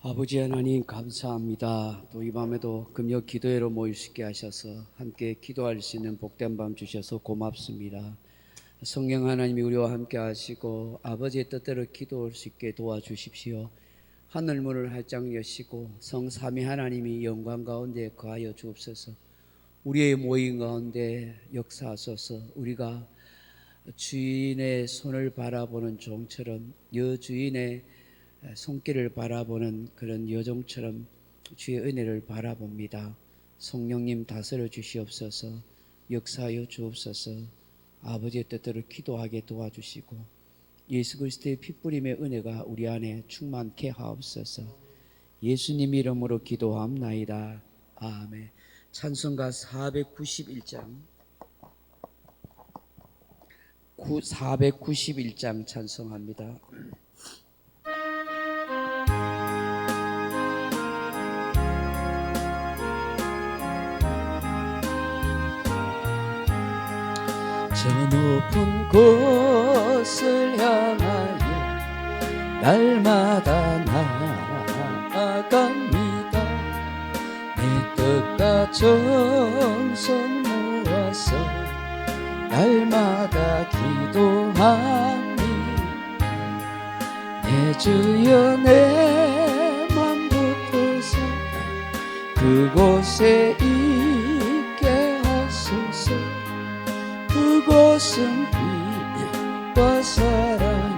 아버지 하나님 감사합니다. 또 이 밤에도 금요 기도회로 모일 수 있게 하셔서 함께 기도할 수 있는 복된 밤 주셔서 고맙습니다. 성령 하나님이 우리와 함께 하시고 아버지의 뜻대로 기도할 수 있게 도와주십시오. 하늘문을 활짝 여시고 성삼위 하나님이 영광 가운데 거하여 주옵소서. 우리의 모임 가운데 역사하소서. 우리가 주인의 손을 바라보는 종처럼 여주인의 손길을 바라보는 그런 여종처럼 주의 은혜를 바라봅니다. 성령님 다스려 주시옵소서. 역사하여 주옵소서. 아버지의 뜻대로 기도하게 도와주시고 예수 그리스도의 핏부림의 은혜가 우리 안에 충만케 하옵소서. 예수님 이름으로 기도합나이다. 아멘. 찬송가 491장 491장 찬송합니다. 저 높은 곳을 향하여 날마다 나아갑니다. 내 뜻과 정성 모아서 날마다 기도하니 내 주여 내 맘 붙어서 그곳에 있게 하소서. 그곳은 빛과 사랑이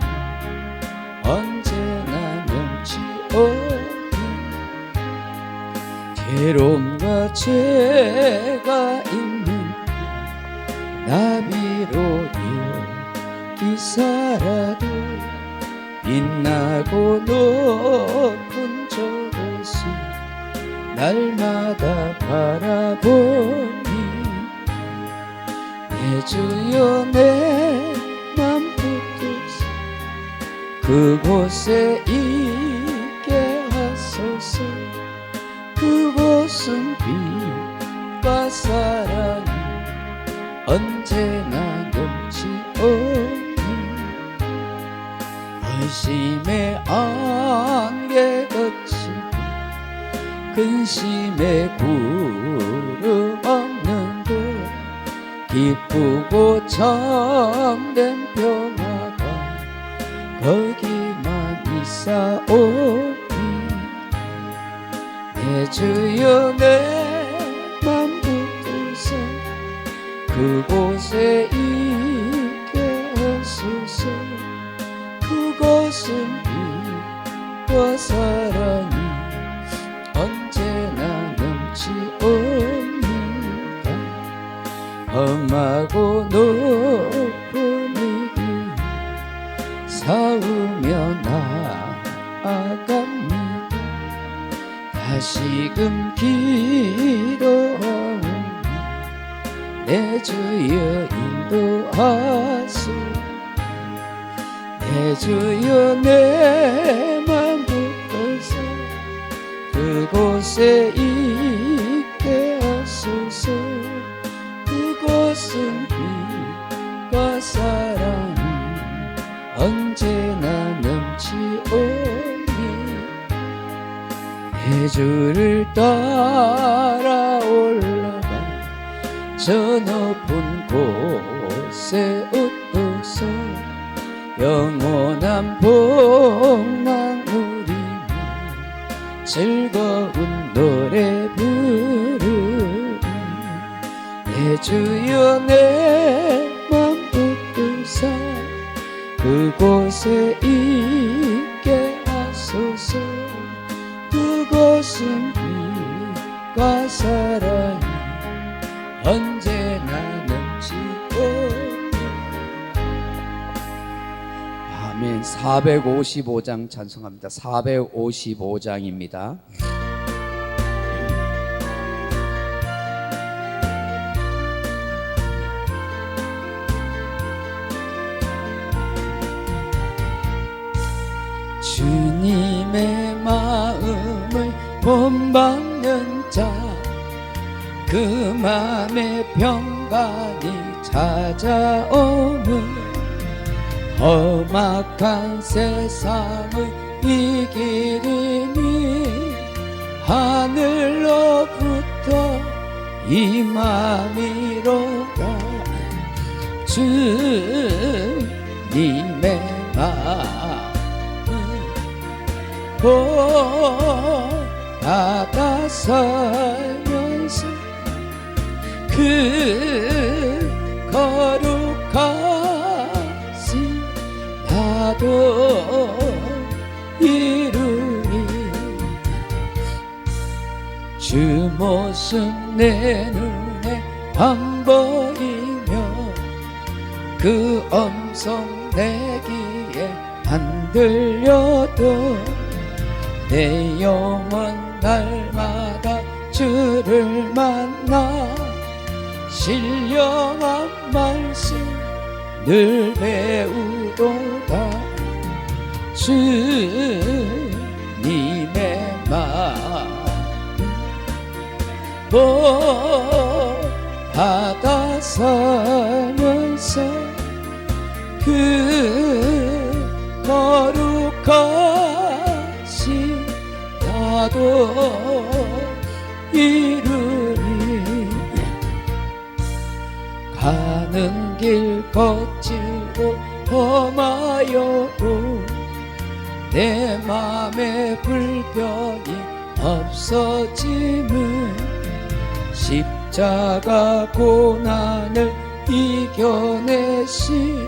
언제나 넘치오니 괴로움과 죄가 있는 나비로 여기 살아도 빛나고 높은 저곳을 날마다 바라보니 내 주여 내 맘 붙어서 그곳에 있게 하소서. 그곳은 빛과 사랑이 언제나 넘치오니 의심의 안개 걷히고 근심의 구름 없는 곳 기쁘고 참된 평화가 거기만 있사오니 내 주여 내 맘 붙어서 그곳에 있게 하소서. 그곳은 빛과 사랑이 언제나 넘치옵니다. 험하고 높은 이 길 사우며 나아갑니다. 다시금 기도하오니 내 주여 인도하소. 내 주여 내 맘 붙어서 그곳에 있게 하소서. 그곳은 빛과 사랑이 언제나 넘치오니 내 주를 따라 올라가 저 높은 곳에 얻어서 영원한 복락 누리며 즐거운 노래 부르니 내 주여 내 맘 붙들사 그곳에 있게 하소서. 그곳은 빛과 사랑이 언제나 넘치오니 아멘. 455장 찬송합니다. 455장입니다. 주님의 마음을 본받는 자 그 맘에 평강이 찾아오는 험악한 세상의 이 기름이 하늘로부터 임함이로다. 주님의 마음 받아 살면서 그 거룩하신 나도 이루리. 주 모습 내 눈에 안 보이며 그 음성 내 귀에 안 들려도 내 영혼 날마다 주를 만나 신령한 말씀 늘 배우도다. 주님의 마음 받아 살면서 그 거룩하신 나도 이루리. 가는 길 거칠고 험하여도 내 맘에 불편이 없어짐은 십자가 고난을 이겨내신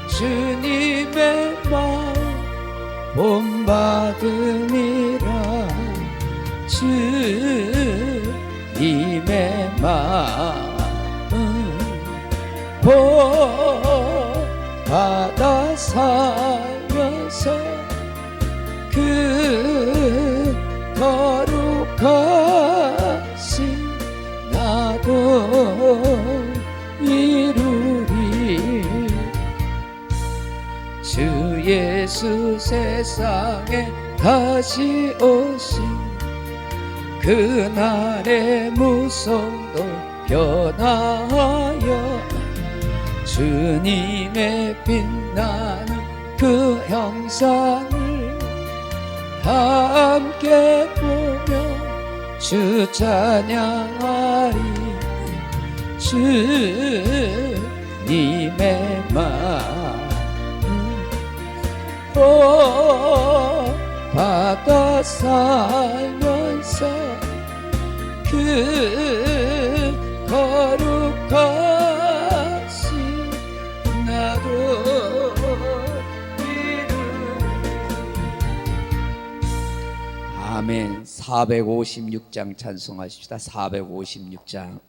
주님의 마음 본받음이라. 주님의 마음 본받아 살면서 그 거룩하신 나도 이루리. 주 예수 세상에 다시 오신 그날의 무서움도 변하여 주님의 빛나는 그 형상을 함께 보며 주 찬양하리. 주님의 마음 받아 살면서 그 거룩하신 나도 아멘. 456장 찬송하십시다. 456장.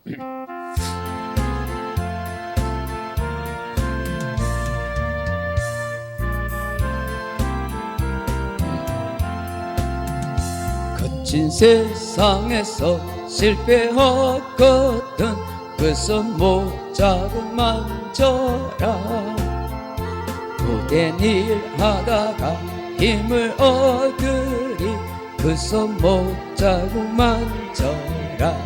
거친 세상에서 실패하거든 그 손 못자국 만져라. 못된 일 하다가 힘을 얻으리 그 손 못자국 만져라.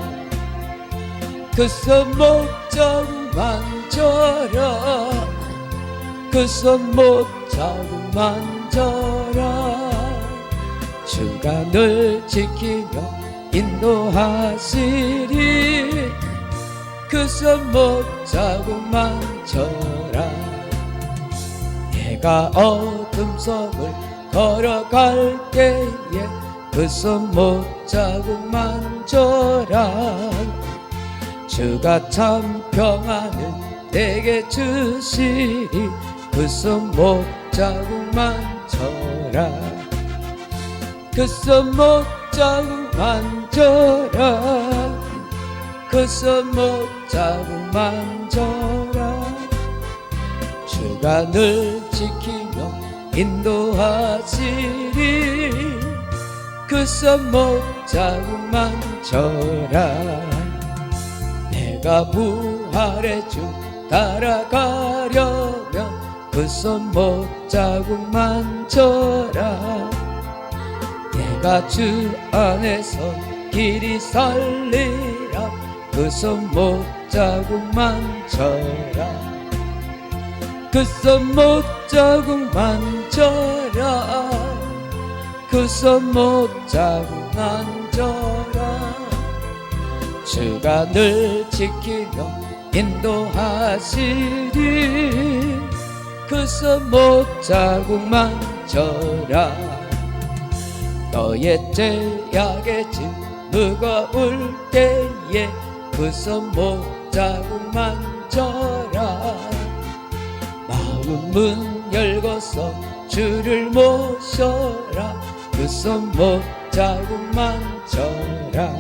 그 손 못자국 만져라. 그 손 못자국 만져라. 주가 널 지키며 인도하시리. 그 손 못자국 만져라. 내가 어둠 속을 걸어갈 때에 그 손 못자국 만져라. 주가 참 평안을 내게 주시리. 그 손 못자국 만져라. 그 손 못자국 만져라. 그 손 못자국 만져라. 주가 늘 지키며 인도하시리. 그 손 못자국 만져라. 내가 부활의 주 따라가려면 그 손 못자국 만져라. 내가 주 안에서 길이 살리라. 그 손 못자국 만져라. 그 손 못자국 만져라. 그 손 못자국 만져라. 주가 늘 지키며 인도하시리. 그 손 못자국 만져라. 너의 죄악의 짐 무거울 때에 그 손 못자국 만져라. 마음 문 열고서 주를 모셔라. 그 손 못자국 만져라.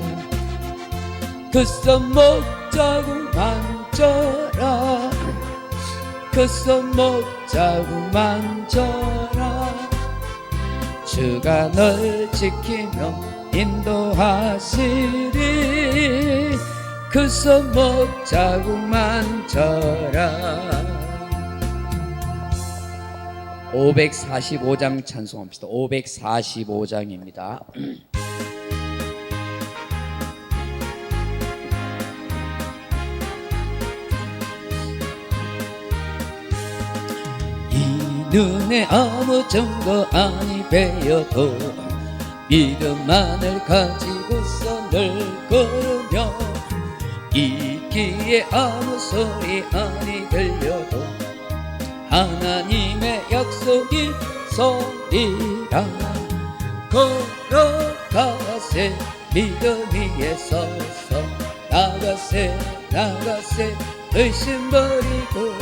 그 손 못자국 만져라. 그 손 못자국 만져라. 주가 널 지키며 인도하시리. 그 손 못자국 만져라. 545장 찬송합시다. 545장입니다. 눈에 아무 증거 아니 베어도 믿음만을 가지고서 늘 걸으며 이 귀에 아무 소리 아니 들려도 하나님의 약속이 소리라. 걸어가세 믿음 위에 서서 나가세 나가세 의심 버리고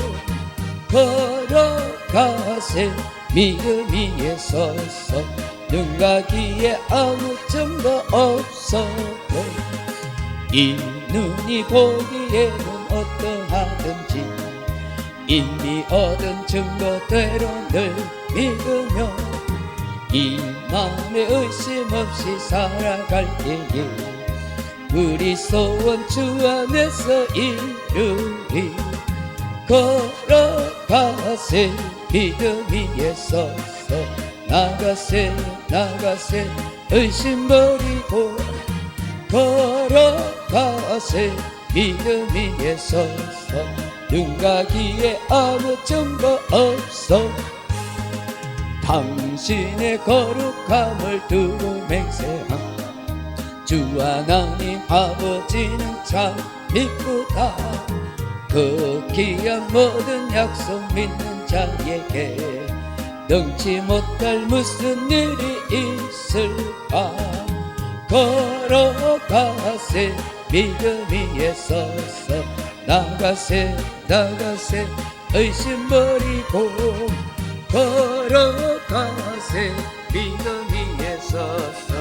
걸어가세 믿음 위에 서서 눈과 귀에 아무 증거 없어도 이 눈이 보기에는 어떠하든지 이미 얻은 증거대로 늘 믿으며 이 마음에 의심 없이 살아갈 때에 우리 소원 주 안에서 이루리. 걸어가세 믿음 위에 서서 나가세 나가세 의심 버리고 걸어가세 믿음 위에 서서 눈과 귀에 아무 증거 없어 당신의 거룩함을 두고 맹세함. 주 하나님 아버지는 참 이쁘다. 그 귀한 모든 약속 믿는 자에게 능치 못할 무슨 일이 있을까. 걸어가세 믿음 위에 서서 나가세 나가세 의심 버리고 걸어가세 믿음 위에 서서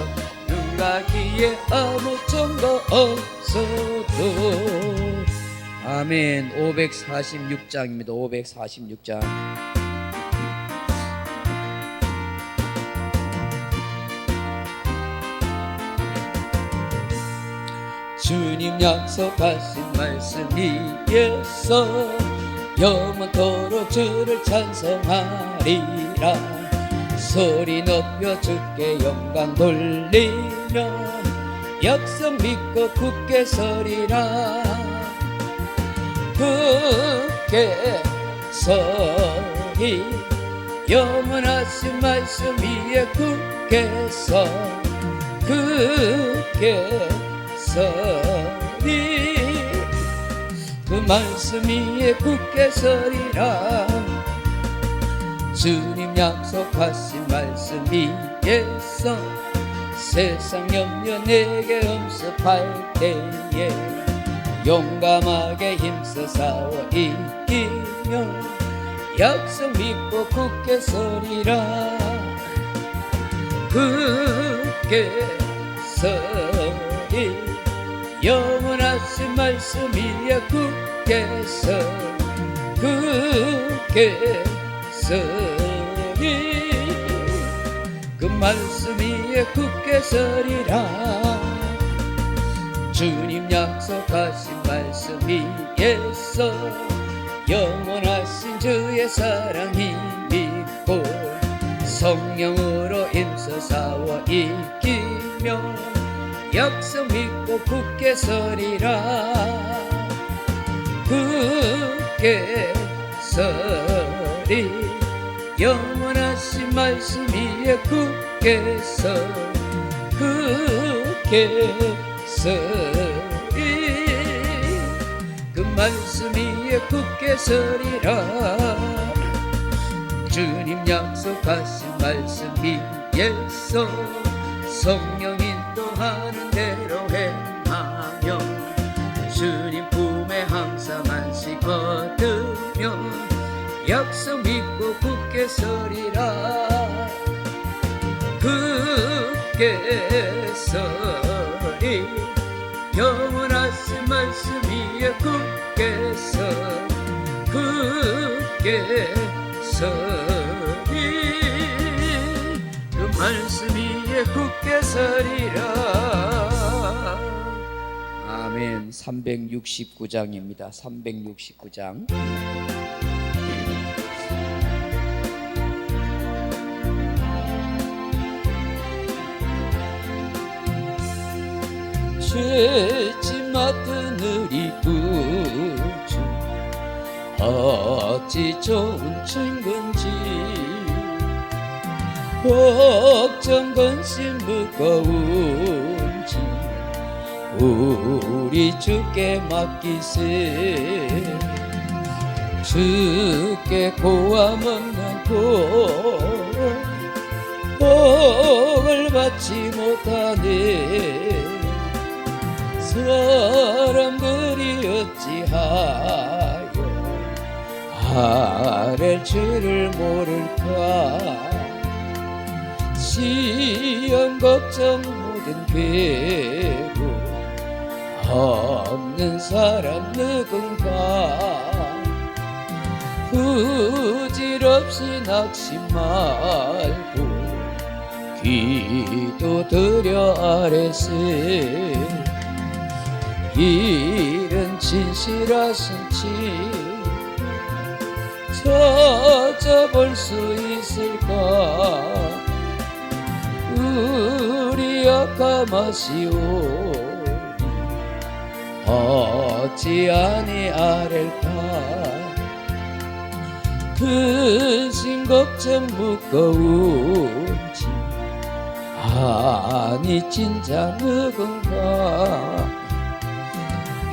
눈과 귀에 아무 증거 없어도. 아멘. 546장입니다. 546장. 주님 약속하신 말씀 위에서 영원토록 주를 찬송하리라. 소리 높여 주께 영광 돌리며 약속 믿고 굳게 서리라. 굳게 서리 영원하신 말씀 위에 굳게 서 굳게 서리 그 말씀 위에 굳게 서리라. 주님 약속하신 말씀 위에서 세상 염려 내게 엄습할 때에 용감하게 힘써 싸워 이기며 약속 믿고 굳게 서리라. 굳게 서리 영원하신 말씀 위에 굳게 서 굳게 서리 그 말씀 위에 굳게 서리라. 주님 약속하신 말씀 위에서 영원하신 주의 사랑이 믿고 성령으로 힘써 싸워 이기며 약속 믿고 굳게 서리라. 굳게 서리 영원하신 말씀 위에 굳게 그 말씀 위에 굳게 서리라. 주님 약속하신 말씀 위에서 성령 인도하는 대로 행하며 주님 품에 항상 안식 얻으며 약속 믿고 굳게 서리라. 굳게 서리 영원하신 말씀 위에 굳게 서리 그 말씀 위에 굳게 서리라. 아멘. 369장입니다. 369장. 죄짐 맡은 우리 구주 어찌 좋은 친구인지 걱정 근심 무거운지 우리 주께 맡기세. 주께 고함 없는 복을 받지 못하네. 사람들이 어찌하여 아랠 죄를 모를까. 시험 걱정 모든 괴로움 없는 사람 누군가. 부질없이 낙심 말고 기도 드려 아뢰세. 이른 진실하신 친구 찾아볼 수 있을까. 우리 약함하시오니 어찌 아니 아랠까. 근심 걱정 무거운지 아니 진짜 누군가.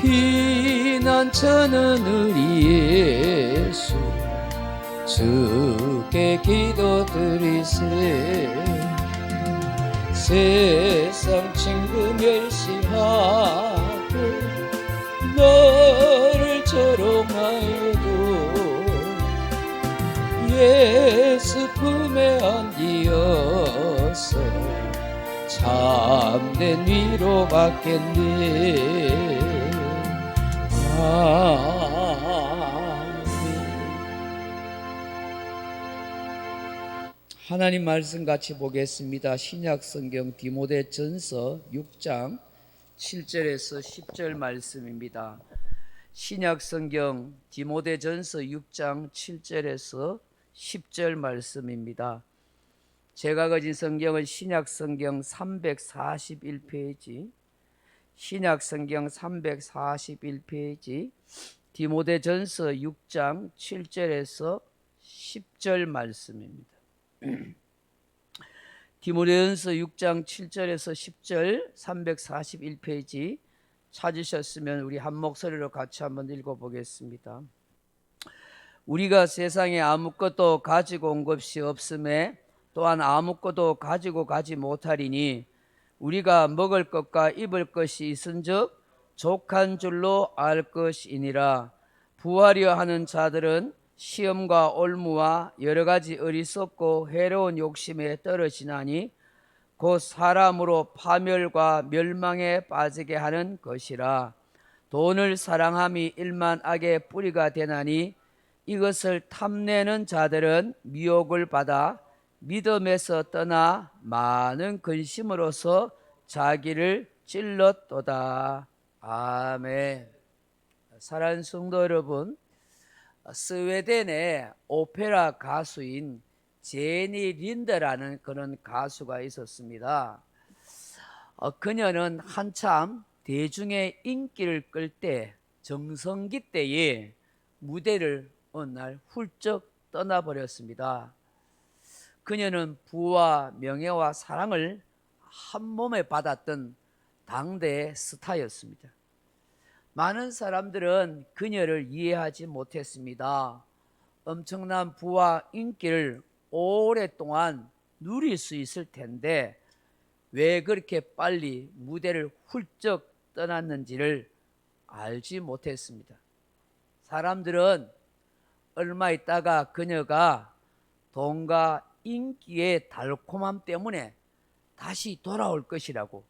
피난처는 우리 예수 주께 기도드리세. 세상 친구 멸시하고 너를 조롱하여도 예수 품에 안기어서 참된 위로 받겠네. 하나님 말씀 같이 보겠습니다. 신약성경 디모데전서 6장 7절에서 10절 말씀입니다. 신약성경 디모데전서 6장 7절에서 10절 말씀입니다. 제가 가진 성경은 신약성경 341페이지, 신약성경 341페이지, 디모데전서 6장 7절에서 10절 말씀입니다. 디모데전서 6장 7절에서 10절 341페이지 찾으셨으면 우리 한 목소리로 같이 한번 읽어보겠습니다. 우리가 세상에 아무것도 가지고 온 것이 없음에 또한 아무것도 가지고 가지 못하리니 우리가 먹을 것과 입을 것이 있은즉 족한 줄로 알 것이니라. 부하려 하는 자들은 시험과 올무와 여러 가지 어리석고 해로운 욕심에 떨어지나니 곧 사람으로 파멸과 멸망에 빠지게 하는 것이라. 돈을 사랑함이 일만 악의 뿌리가 되나니 이것을 탐내는 자들은 미혹을 받아 믿음에서 떠나 많은 근심으로서 자기를 찔렀도다. 아멘. 사랑하는 성도 여러분, 스웨덴의 오페라 가수인 제니 린더라는 그런 가수가 있었습니다. 그녀는 한참 대중의 인기를 끌 때 정성기 때에 무대를 어느 날 훌쩍 떠나버렸습니다. 그녀는 부와 명예와 사랑을 한 몸에 받았던 당대의 스타였습니다. 많은 사람들은 그녀를 이해하지 못했습니다. 엄청난 부와 인기를 오랫동안 누릴 수 있을 텐데 왜 그렇게 빨리 무대를 훌쩍 떠났는지를 알지 못했습니다. 사람들은 얼마 있다가 그녀가 돈과 인기의 달콤함 때문에 다시 돌아올 것이라고,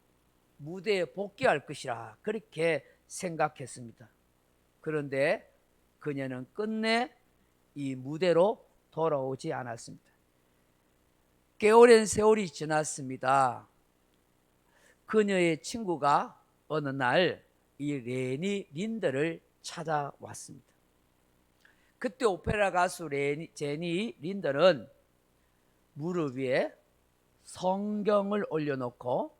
무대에 복귀할 것이라 그렇게 생각했습니다. 그런데 그녀는 끝내 이 무대로 돌아오지 않았습니다. 꽤 오랜 세월이 지났습니다. 그녀의 친구가 어느 날 이 레니 린더를 찾아왔습니다. 그때 오페라 가수 제니 린더는 무릎 위에 성경을 올려놓고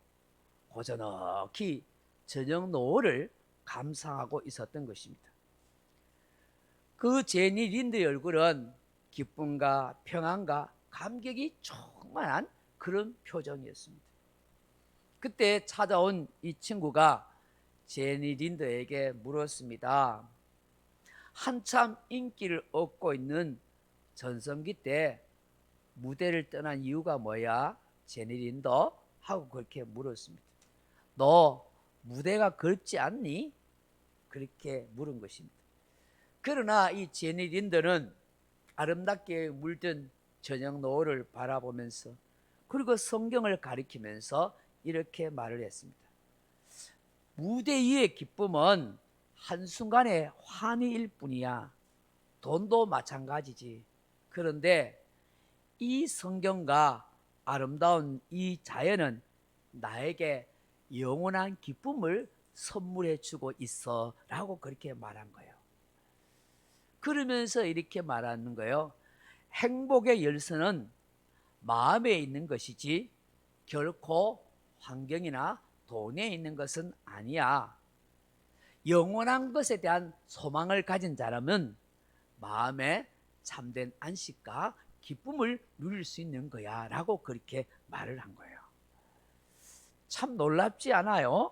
고즈넉히 저녁 노을을 감상하고 있었던 것입니다. 그 제니 린더의 얼굴은 기쁨과 평안과 감격이 충만한 그런 표정이었습니다. 그때 찾아온 이 친구가 제니 린더에게 물었습니다. 한참 인기를 얻고 있는 전성기 때 무대를 떠난 이유가 뭐야? 제니 린더? 하고 그렇게 물었습니다. 너 무대가 그립지 않니? 그렇게 물은 것입니다. 그러나 이 제니 린더는 아름답게 물든 저녁 노을을 바라보면서 그리고 성경을 가리키면서 이렇게 말을 했습니다. 무대 위의 기쁨은 한순간의 환희일 뿐이야. 돈도 마찬가지지. 그런데 이 성경과 아름다운 이 자연은 나에게 영원한 기쁨을 선물해 주고 있어 라고 그렇게 말한 거예요. 그러면서 이렇게 말하는 거예요. 행복의 열쇠는 마음에 있는 것이지 결코 환경이나 돈에 있는 것은 아니야. 영원한 것에 대한 소망을 가진 자라면 마음에 참된 안식과 기쁨을 누릴 수 있는 거야 라고 그렇게 말을 한 거예요. 참 놀랍지 않아요?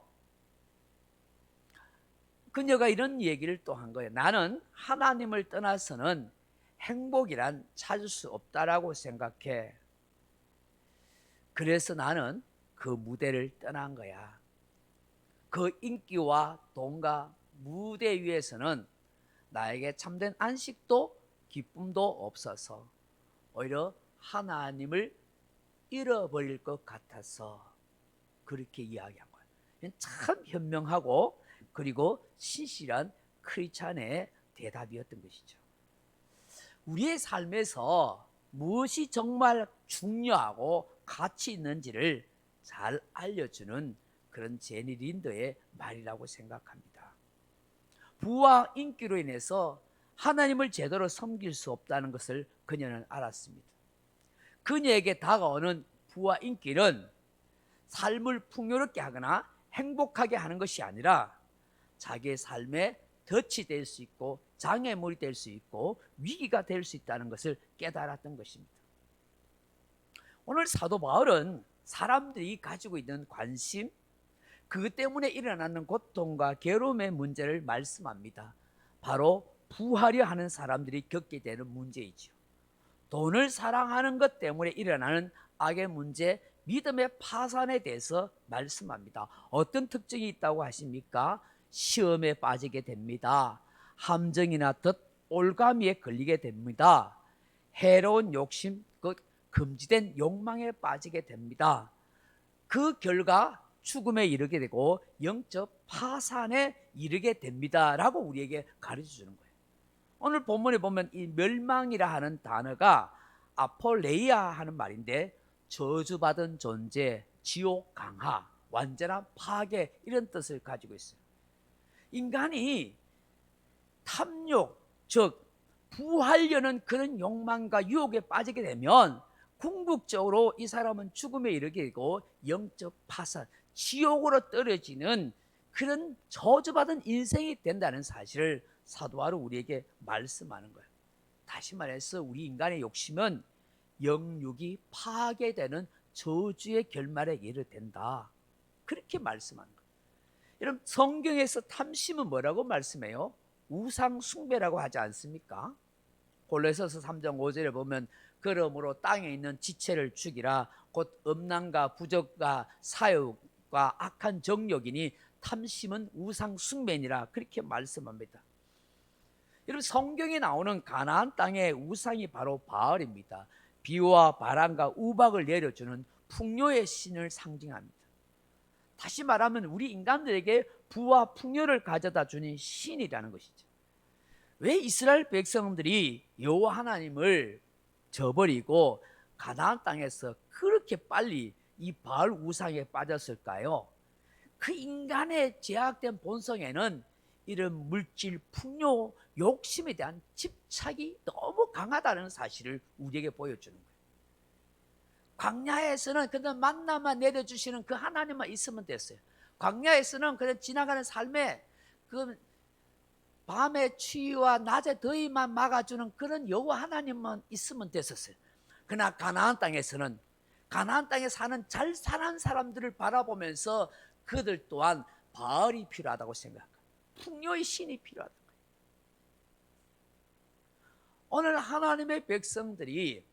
그녀가 이런 얘기를 또 한 거예요. 나는 하나님을 떠나서는 행복이란 찾을 수 없다라고 생각해. 그래서 나는 그 무대를 떠난 거야. 그 인기와 돈과 무대 위에서는 나에게 참된 안식도 기쁨도 없어서 오히려 하나님을 잃어버릴 것 같아서 그렇게 이야기한 거예요. 참 현명하고 그리고 신실한 크리스찬의 대답이었던 것이죠. 우리의 삶에서 무엇이 정말 중요하고 가치 있는지를 잘 알려주는 그런 제니 린더의 말이라고 생각합니다. 부와 인기로 인해서 하나님을 제대로 섬길 수 없다는 것을 그녀는 알았습니다. 그녀에게 다가오는 부와 인기는 삶을 풍요롭게 하거나 행복하게 하는 것이 아니라 자기의 삶에 덫이 될 수 있고 장애물이 될 수 있고 위기가 될 수 있다는 것을 깨달았던 것입니다. 오늘 사도 바울은 사람들이 가지고 있는 관심, 그것 때문에 일어나는 고통과 괴로움의 문제를 말씀합니다. 바로 부하려 하는 사람들이 겪게 되는 문제이지요. 돈을 사랑하는 것 때문에 일어나는 악의 문제, 믿음의 파산에 대해서 말씀합니다. 어떤 특징이 있다고 하십니까? 시험에 빠지게 됩니다. 함정이나 덫, 올가미에 걸리게 됩니다. 해로운 욕심, 금지된 욕망에 빠지게 됩니다. 그 결과 죽음에 이르게 되고 영적 파산에 이르게 됩니다 라고 우리에게 가르쳐 주는 거예요. 오늘 본문에 보면 이 멸망이라 하는 단어가 아폴레이아 하는 말인데 저주받은 존재, 지옥 강하, 완전한 파괴 이런 뜻을 가지고 있어요. 인간이 탐욕, 즉 부하려는 그런 욕망과 유혹에 빠지게 되면 궁극적으로 이 사람은 죽음에 이르게 되고 영적 파산, 지옥으로 떨어지는 그런 저주받은 인생이 된다는 사실을 사도 바울은 우리에게 말씀하는 거예요. 다시 말해서 우리 인간의 욕심은 영육이 파괴되는 저주의 결말에 이르된다. 그렇게 말씀하는 거예요. 여러분, 성경에서 탐심은 뭐라고 말씀해요? 우상 숭배라고 하지 않습니까? 골로새서 3장 5절에 보면 그러므로 땅에 있는 지체를 죽이라 곧 음란과 부정과 사욕과 악한 정욕이니 탐심은 우상 숭배니라 그렇게 말씀합니다. 여러분, 성경에 나오는 가나안 땅의 우상이 바로 바알입니다. 비와 바람과 우박을 내려주는 풍요의 신을 상징합니다. 다시 말하면 우리 인간들에게 부와 풍요를 가져다 주는 신이라는 것이죠. 왜 이스라엘 백성들이 여호와 하나님을 저버리고 가나안 땅에서 그렇게 빨리 이 바알 우상에 빠졌을까요? 그 인간의 제약된 본성에는 이런 물질, 풍요, 욕심에 대한 집착이 너무 강하다는 사실을 우리에게 보여주는 거예요. 광야에서는 그냥 만나만 내려주시는 그 하나님만 있으면 됐어요. 광야에서는 그냥 지나가는 삶에 그 밤의 추위와 낮의 더위만 막아주는 그런 여호와 하나님만 있으면 됐었어요. 그러나 가나안 땅에서는 가나안 땅에 사는 잘 사는 사람들을 바라보면서 그들 또한 바알이 필요하다고 생각합니다. 풍요의 신이 필요하다. 오늘 하나님의 백성들이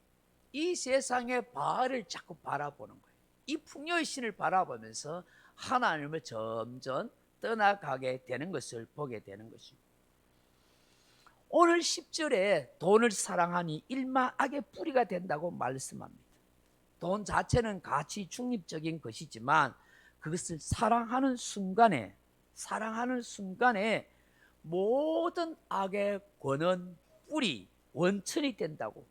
이 세상의 바알을 자꾸 바라보는 거예요. 이 풍요의 신을 바라보면서 하나님을 점점 떠나가게 되는 것을 보게 되는 것입니다. 오늘 10절에 돈을 사랑하니 일마 악의 뿌리가 된다고 말씀합니다. 돈 자체는 가치 중립적인 것이지만 그것을 사랑하는 순간에 모든 악의 권원, 뿌리, 원천이 된다고.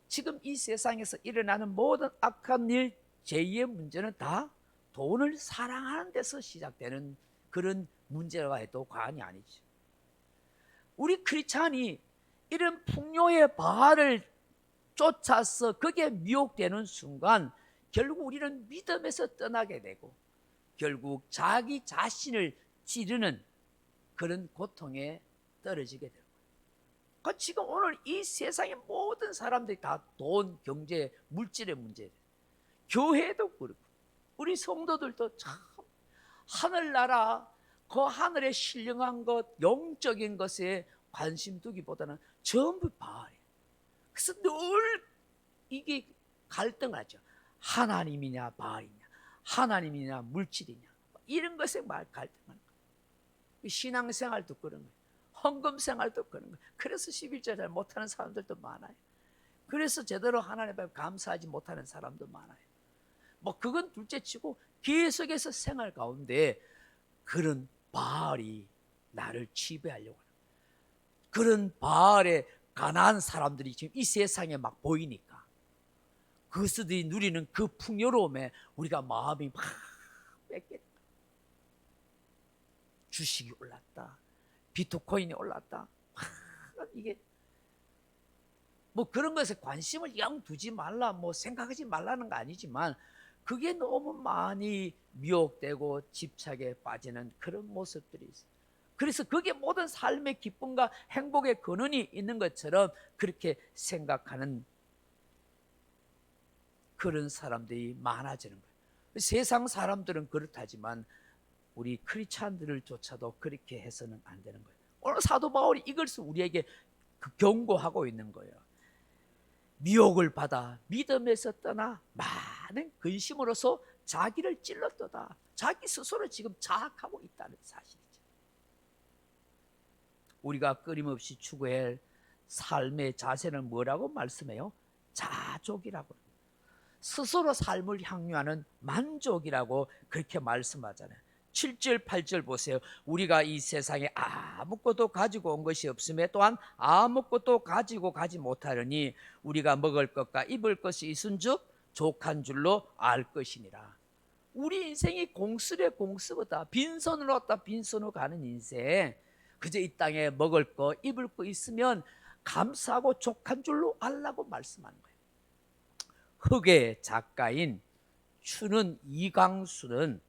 지금 이 세상에서 일어나는 모든 악한 일, 죄의 문제는 다 돈을 사랑하는 데서 시작되는 그런 문제가 해도 과언이 아니죠. 우리 크리스찬이 이런 풍요의 바알을 쫓아서 거기에 미혹되는 순간 결국 우리는 믿음에서 떠나게 되고 결국 자기 자신을 찌르는 그런 고통에 떨어지게 되는 거예요. 지금 오늘 이 세상의 모든 사람들이 다 돈, 경제, 물질의 문제예요. 교회도 그렇고 우리 성도들도 참 하늘나라 그 하늘에 신령한 것, 영적인 것에 관심 두기보다는 전부 바알이에요. 그래서 늘 이게 갈등하죠. 하나님이냐 바알이냐, 하나님이냐 물질이냐, 이런 것에 갈등하는 거예요. 신앙생활도 그런 거예요. 헌금생활도 그런 거예요. 그래서 11절 잘 못하는 사람들도 많아요. 그래서 제대로 하나님 앞에 감사하지 못하는 사람도 많아요. 뭐 그건 둘째치고 계속해서 생활 가운데 그런 바알이 나를 지배하려고 하는 거예요. 그런 바알의 가난한 사람들이 지금 이 세상에 막 보이니까 그것들이 누리는 그 풍요로움에 우리가 마음이 막 뺏게, 주식이 올랐다, 비트코인이 올랐다, 이게 뭐 그런 것에 관심을 영 두지 말라, 뭐 생각하지 말라는 거 아니지만 그게 너무 많이 미혹되고 집착에 빠지는 그런 모습들이 있어요. 그래서 그게 모든 삶의 기쁨과 행복의 근원이 있는 것처럼 그렇게 생각하는 그런 사람들이 많아지는 거예요. 세상 사람들은 그렇다지만 우리 크리스찬들을 조차도 그렇게 해서는 안 되는 거예요. 오늘 사도 바울이 이것을 우리에게 경고하고 있는 거예요. 미혹을 받아 믿음에서 떠나 많은 근심으로서 자기를 찔렀도다. 자기 스스로 지금 자학하고 있다는 사실이죠. 우리가 끊임없이 추구할 삶의 자세는 뭐라고 말씀해요? 자족이라고. 스스로 삶을 향유하는 만족이라고 그렇게 말씀하잖아요. 7절 8절 보세요. 우리가 이 세상에 아무것도 가지고 온 것이 없음에 또한 아무것도 가지고 가지 못하려니 우리가 먹을 것과 입을 것이 있은즉 족한 줄로 알 것이니라. 우리 인생이 공수래 공수보다 빈손으로 왔다 빈손으로 가는 인생, 그저 이 땅에 먹을 거 입을 거 있으면 감사하고 족한 줄로 알라고 말씀하는 거예요. 흑의 작가인 추는 이광수는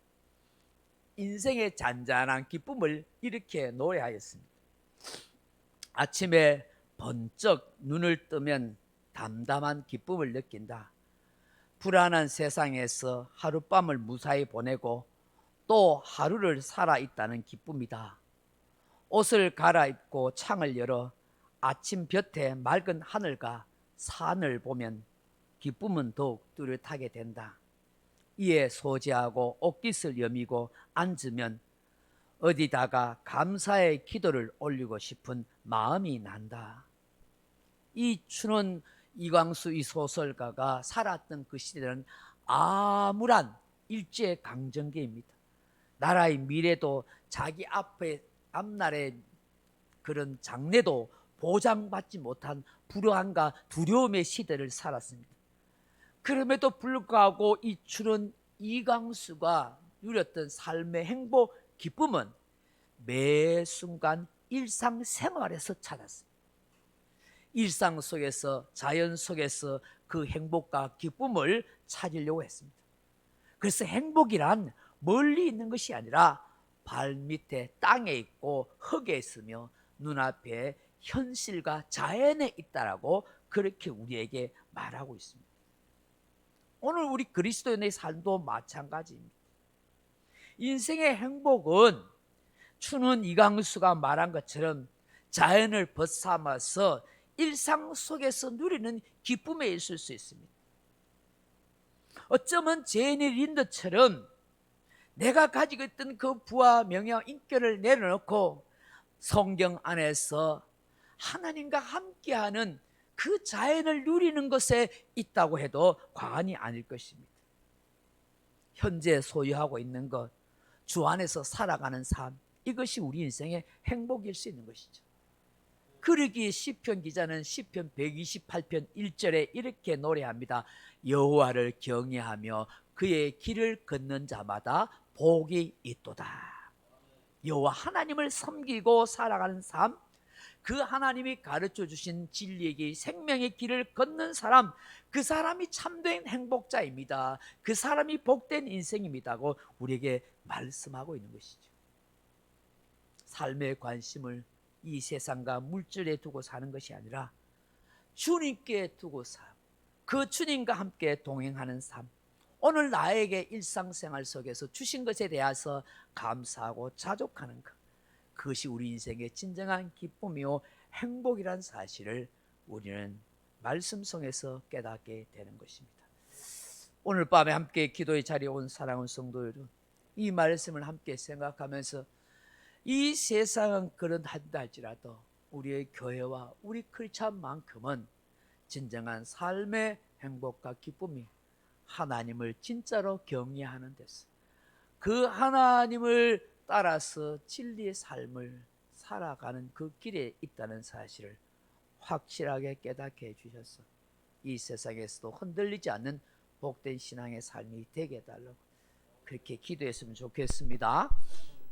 인생의 잔잔한 기쁨을 이렇게 노래하였습니다. 아침에 번쩍 눈을 뜨면 담담한 기쁨을 느낀다. 불안한 세상에서 하룻밤을 무사히 보내고 또 하루를 살아있다는 기쁨이다. 옷을 갈아입고 창을 열어 아침 볕에 맑은 하늘과 산을 보면 기쁨은 더욱 뚜렷하게 된다. 이에 소지하고 옷깃을 여미고 앉으면 어디다가 감사의 기도를 올리고 싶은 마음이 난다. 이 추는 이광수 이 소설가가 살았던 그 시대는 암울한 일제강점기입니다. 나라의 미래도 자기 앞날의 그런 장래도 보장받지 못한 불안과 두려움의 시대를 살았습니다. 그럼에도 불구하고 이 추는 이광수가 누렸던 삶의 행복, 기쁨은 매 순간 일상생활에서 찾았습니다. 일상 속에서, 자연 속에서 그 행복과 기쁨을 찾으려고 했습니다. 그래서 행복이란 멀리 있는 것이 아니라 발밑에 땅에 있고 흙에 있으며 눈앞에 현실과 자연에 있다라고 그렇게 우리에게 말하고 있습니다. 오늘 우리 그리스도인의 삶도 마찬가지입니다. 인생의 행복은 추는 이광수가 말한 것처럼 자연을 벗삼아서 일상 속에서 누리는 기쁨에 있을 수 있습니다. 어쩌면 제니 린더처럼 내가 가지고 있던 그 부와 명예와 인격을 내려놓고 성경 안에서 하나님과 함께하는 그 자연을 누리는 것에 있다고 해도 과언이 아닐 것입니다. 현재 소유하고 있는 것, 주 안에서 살아가는 삶, 이것이 우리 인생의 행복일 수 있는 것이죠. 그러기에 시편 기자는 시편 128편 1절에 이렇게 노래합니다. 여호와를 경외하며 그의 길을 걷는 자마다 복이 있도다. 여호와 하나님을 섬기고 살아가는 삶, 그 하나님이 가르쳐 주신 진리의 길, 생명의 길을 걷는 사람, 그 사람이 참된 행복자입니다. 그 사람이 복된 인생입니다고 우리에게 말씀하고 있는 것이죠. 삶의 관심을 이 세상과 물질에 두고 사는 것이 아니라 주님께 두고 살고 그 주님과 함께 동행하는 삶, 오늘 나에게 일상생활 속에서 주신 것에 대해서 감사하고 자족하는 것, 그것이 우리 인생의 진정한 기쁨이요 행복이란 사실을 우리는 말씀 속에서 깨닫게 되는 것입니다. 오늘 밤에 함께 기도의 자리에 온 사랑하는 성도 여러분, 이 말씀을 함께 생각하면서 이 세상은 그런다 할지라도 우리의 교회와 우리 크리스찬만큼은 진정한 삶의 행복과 기쁨이 하나님을 진짜로 경외하는 데서 그 하나님을 따라서 진리의 삶을 살아가는 그 길에 있다는 사실을 확실하게 깨닫게 해주셔서 이 세상에서도 흔들리지 않는 복된 신앙의 삶이 되게 해달라고 그렇게 기도했으면 좋겠습니다.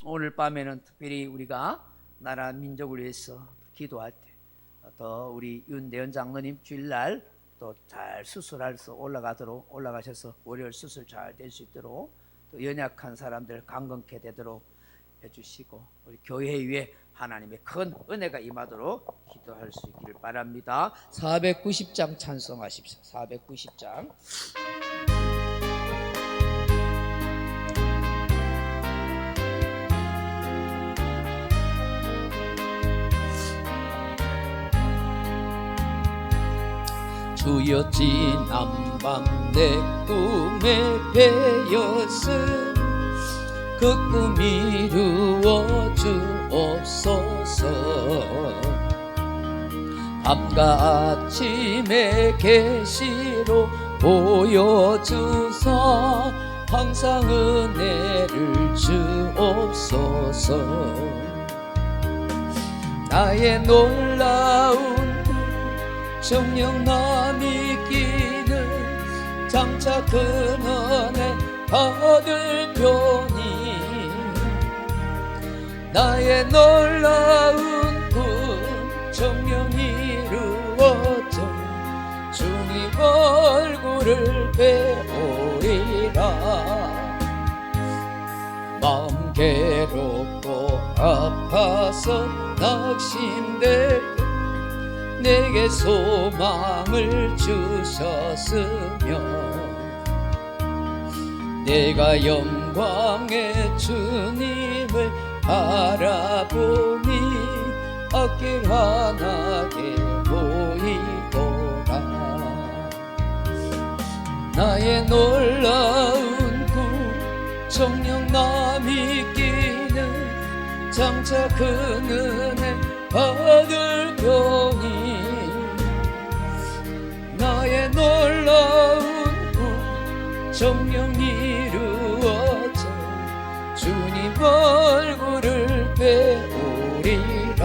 오늘 밤에는 특별히 우리가 나라 민족을 위해서 기도할 때 또 우리 윤대현 장로님 주일날 또 잘 수술해서 올라가셔서 월요일 수술 잘 될 수 있도록 또 연약한 사람들 강건케 되도록 해주시고 우리 교회 위에 하나님의 큰 은혜가 임하도록 기도할 수 있기를 바랍니다. 490장 찬송하십시오. 490장. 주여 지난 밤 내 꿈에 배었음 그 꿈 이루어 주옵소서. 밤과 아침의 계시로 보여주사 항상 은혜를 주옵소서. 나의 놀라운 정녕 남이기는 장차 근원에 받을표니 나의 놀라운 꿈 정녕 이루어져 주님 얼굴을 배우리라. 마음 괴롭고 아파서 낙심될 때 내게 소망을 주셨으며 내가 영광의 주님을 바라보니 어길 환하게 보이도다. 나의 놀라운 구 정녕 나 믿기는 장차 그 은혜 받을 병이 나의 놀라운 구 정녕 이루어져 주님 얼굴을 배우리라.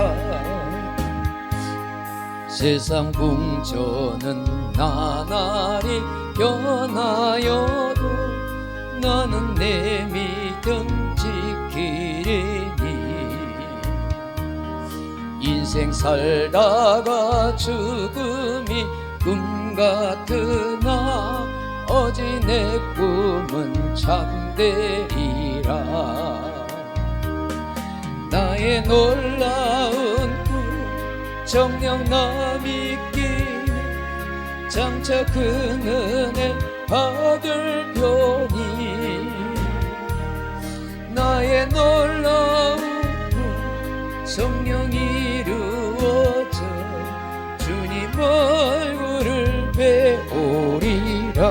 세상 궁전은 나날이 변하여도 나는 내 믿음 지키리니 인생 살다가 죽음이 꿈 같으나 어찌 내 꿈은 참되리라. 나의 놀라운 꿈 정녕 나 믿기는 장차 그 은혜 받을 병이 나의 놀라운 꿈 정녕 이루어져 주님 얼굴을 배우리라.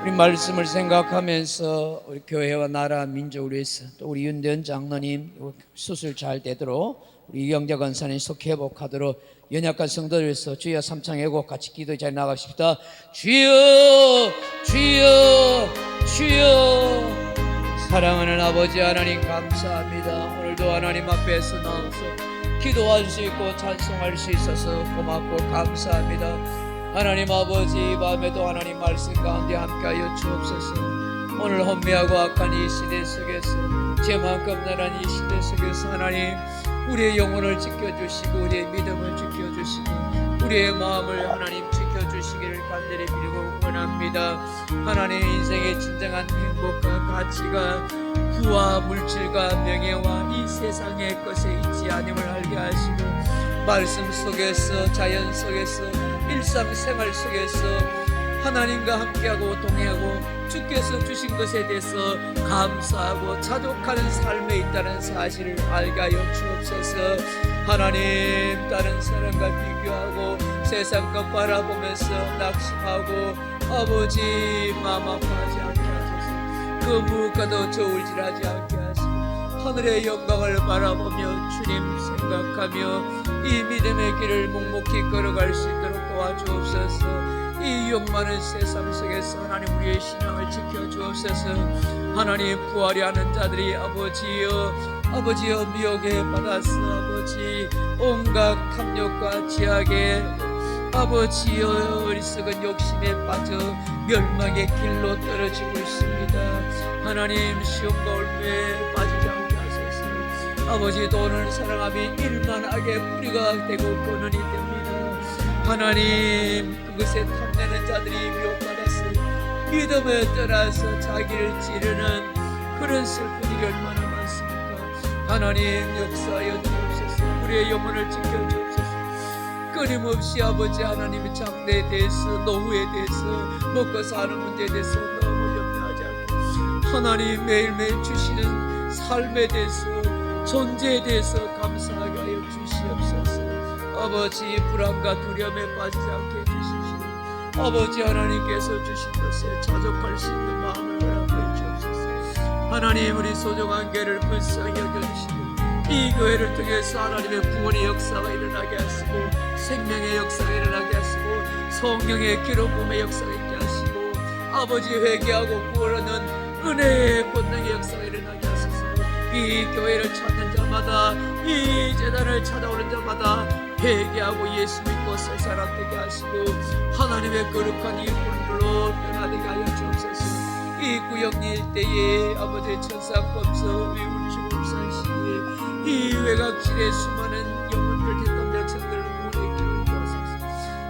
우리 말씀을 생각하면서 우리 교회와 나라 민족을 위해서 또 우리 윤대현 장로님 수술 잘 되도록 우리 이영자 권사님 속히 회복하도록 연약한 성도를 위해서 주여 삼창 애곡 같이 기도에 잘 나가십시다. 주여 주여 주여. 사랑하는 아버지 하나님 감사합니다. 오늘도 하나님 앞에서 나와서 기도할 수 있고 찬송할 수 있어서 고맙고 감사합니다. 하나님 아버지 이 밤에도 하나님 말씀 가운데 함께하여 주옵소서. 오늘 혼미하고 악한 이 시대 속에서 죄만큼 나란 이 시대 속에서 하나님 우리의 영혼을 지켜주시고 우리의 믿음을 지켜주시고 우리의 마음을 하나님 지켜주시기를 간절히 빌고 원합니다. 하나님 인생의 진정한 행복과 가치가 부와 물질과 명예와 이 세상의 것에 있지 않음을 알게 하시고 말씀 속에서 자연 속에서 일상생활 속에서 하나님과 함께하고 동행하고 주께서 주신 것에 대해서 감사하고 자족하는 삶에 있다는 사실을 알게 하여 주옵소서. 하나님 다른 사람과 비교하고 세상 것 바라보면서 낙심하고 아버지 마음 아파하지 않게 하소서. 그 무엇과도 저울질하지 않게 하시고 하늘의 영광을 바라보며 주님 생각하며 이 믿음의 길을 묵묵히 걸어갈 수 있도록 도와주옵소서. 이 욕망은 세상 속에서 하나님 우리의 신앙을 지켜주옵소서. 하나님 부활이 하는 자들이 아버지여 미혹에 받아서 아버지 온갖 탐욕과 지악에 아버지여 어리석은 욕심에 빠져 멸망의 길로 떨어지고 있습니다. 하나님 시험과 올무에 빠지지 않게 하소서. 아버지 돈을 사랑함이 일만하게 뿌리가 되고 근원이 됩니다. 하나님 그것에 탐내는 자들이 미혹받아서 믿음에 떠나서 자기를 찌르는 그런 슬픈 일이 얼마나 많습니까. 하나님 역사하여 주옵소서. 우리의 영혼을 지켜주옵소서. 끊임없이 아버지 하나님의 장래에 대해서 노후에 대해서 먹고 사는 문제에 대해서 너무 염려하지 않게 하나님 매일매일 주시는 삶에 대해서 존재에 대해서 감사하게 하여 주시옵소서. 아버지 불안과 두려움에 빠지지 않게 해주십시오. 아버지 하나님께서 주신 것에 자족할 수 있는 마음을 허락하여 주옵소서. 하나님 우리 소중한 교회를 불쌍히 여겨주시고 이 교회를 통해서 하나님의 구원의 역사가 일어나게 하시고 생명의 역사가 일어나게 하시고 성령의 기록음의 역사가 있게 하시고 아버지 회개하고 구원하는 은혜의 권능의 역사가 일어나게 하소서. 이 교회를 찾는 자마다 이 제단을 찾아오는 자마다 회개하고 예수 믿고 새 사람 되게 하시고 하나님의 거룩한 이 물로 변화되게 하여 주옵소서. 이 구역 일대에 아버지의 천상검서 위울주고 사시에 이 외곽길에 수많은 영혼들 택한 백성들을 구원의 길을 주옵소서.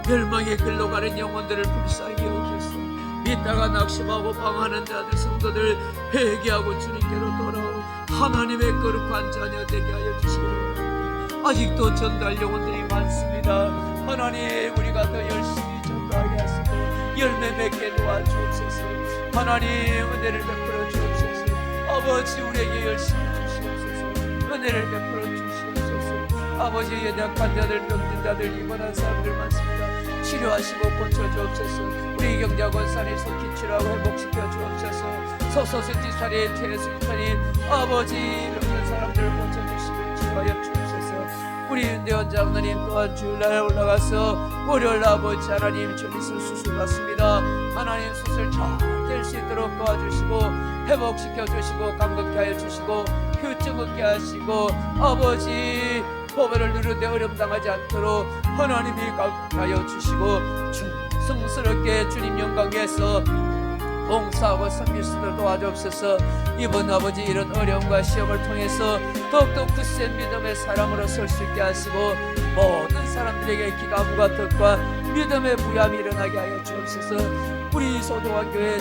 멸망의 길로 가는 영혼들을 불쌍히 여주소서. 믿다가 낙심하고 방황하는 자들 성도들 회개하고 주님께로 돌아오 하나님의 거룩한 자녀 되게 하여 주시기 바랍니다. 아직도 전도할 영혼들이 많습니다. 하나님, 우리가 더 열심히 전도하게 하시고 열매 맺게 도와주옵소서. 하나님, 은혜를 베풀어 주옵소서. 아버지, 우리에게 열심히 주시옵소서. 은혜를 베풀어 주시옵소서. 아버지, 연약한 자들, 병든 자들, 입원한 사람들 많습니다. 치료하시고 고쳐 주옵소서. 우리 경자 권사님 속히 치료하고 회복시켜 주옵소서. 소소승지사리, 최승사리, 아버지, 병든 사람들을 고쳐 주시고 치료하여 주옵소서. 우리 윤대원 장로님 또한 주일날 올라가서 월요일 아버지 하나님 전리수 수술 받습니다. 하나님 수술 잘 될 수 있도록 도와주시고 회복시켜 주시고 감격케 하여 주시고 휴증 얻게 하시고 아버지 포배를 누르는데 어려움 당하지 않도록 하나님이 감격하여 주시고 충성스럽게 주님 영광에서 봉사하고 섬길 수 있도록 도와주옵소서. 이번 아버지 이런 어려움과 시험을 통해서 더욱더 굳센 믿음의 사람으로 설 수 있게 하시고 모든 사람들에게 기감과 뜻과 믿음의 부양이 일어나게 하여 주옵소서. 우리 소중한 교회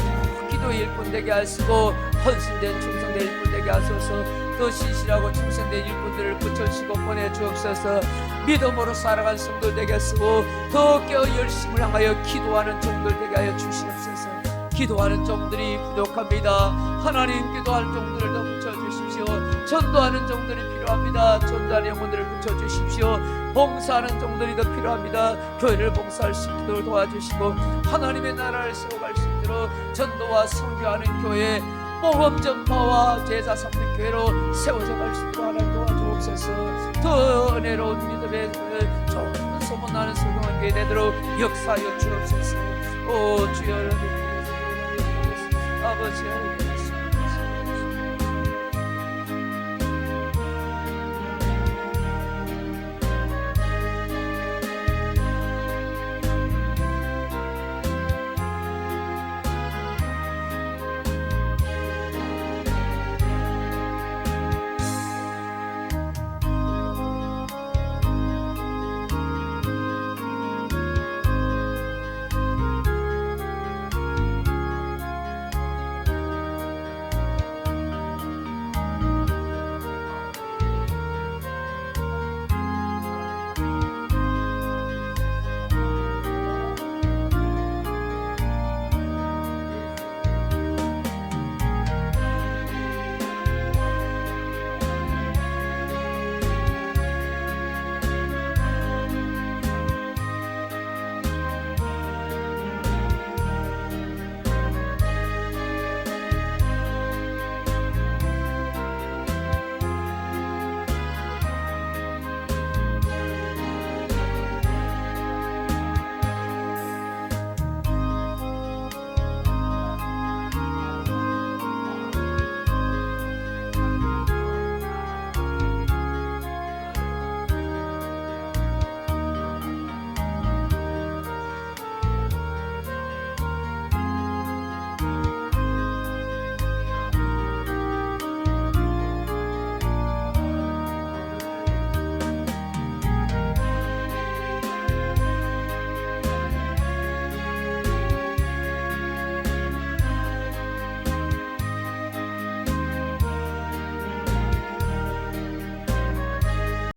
기도의 일꾼 되게 하시고 헌신된 충성된 일꾼 되게 하소서. 더 신실하고 충성된 일꾼들을 붙여주시고 보내주옵소서. 믿음으로 살아간 성도 되게 하시고 더 깨어 열심을 향하여 기도하는 종들 되게 하여 주시옵소서. 기도하는 종들이 부족합니다. 하나님, 기도하는 종들을 더 붙여주십시오. 전도하는 종들이 필요합니다. 전도하는 영혼들을 붙여주십시오. 봉사하는 종들이 더 필요합니다. 교회를 봉사할 수 있도록 도와주시고 하나님의 나라를 세워갈 수 있도록 전도와 선교하는 교회, 복음 전파와 제자 삼는 교회로 세워져 갈 수 있도록 하나님 도와주옵소서. 더 은혜로운 믿음의 좋은 소문나는 소중한 교회 되도록 역사하여 주옵소서. 오 주여, 아버지 하나님,